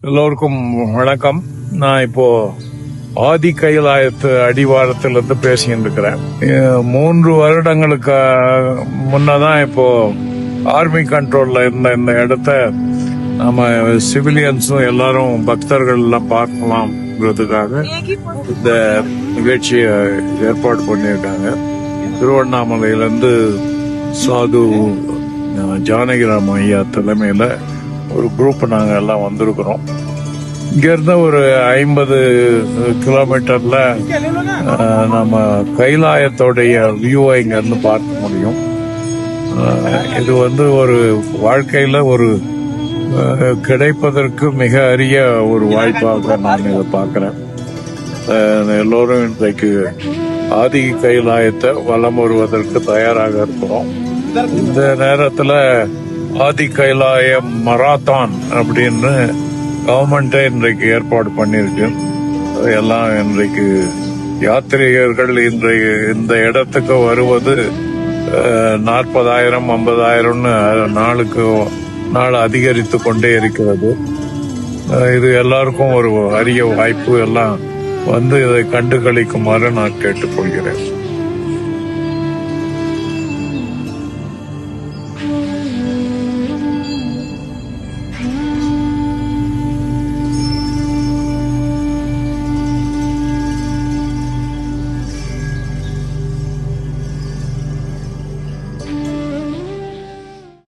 எல்லோருக்கும் வணக்கம். நான் இப்போ ஆதி கைலாயத்து அடிவாரத்திலிருந்து பேசிட்டு இருக்கிறேன். 3 வருடங்களுக்கு முன்னதான் இப்போ ஆர்மி கண்ட்ரோல்ல இருந்த இந்த இடத்த நம்ம சிவிலியன்ஸும் எல்லாரும் பக்தர்கள் எல்லாம் பார்க்கலாம்ங்கிறதுக்காக இந்த நிகழ்ச்சியை ஏற்பாடு பண்ணியிருக்காங்க. திருவண்ணாமலையிலிருந்து சாது ஜானகிராம் ஐயா தலைமையில ஒரு குரூப் நாங்க எல்லாம் வந்திருக்கிறோம். இங்க இருந்து ஒரு 50 கிலோமீட்டர்ல நம்ம கைலாயத்தோடைய வியூவை இங்க இருந்து பார்க்க முடியும். இது ஒரு வாழ்க்கையில ஒரு கிடைப்பதற்கு மிக அரிய ஒரு வாய்ப்பாக நான் இதை பார்க்கிறேன். எல்லோரும் இன்றைக்கு ஆதி கைலாயத்தை வலம் வருவதற்கு தயாராக இருக்கிறோம். இந்த நேரத்துல ஆதி கைலாயம் மராத்தான் அப்படின்னு கவர்மெண்டே இன்றைக்கு ஏற்பாடு பண்ணிருக்கு. எல்லாம் இன்றைக்கு யாத்திரிகர்கள் இந்த இடத்துக்கு வருவது 40,000 50,000 நாளுக்கு நாள் அதிகரித்து கொண்டே இருக்கிறது. இது எல்லாருக்கும் ஒரு அரிய வாய்ப்பு. எல்லாம் இதை கண்டு களிக்குமாறு நான் கேட்டுக்கொள்கிறேன்.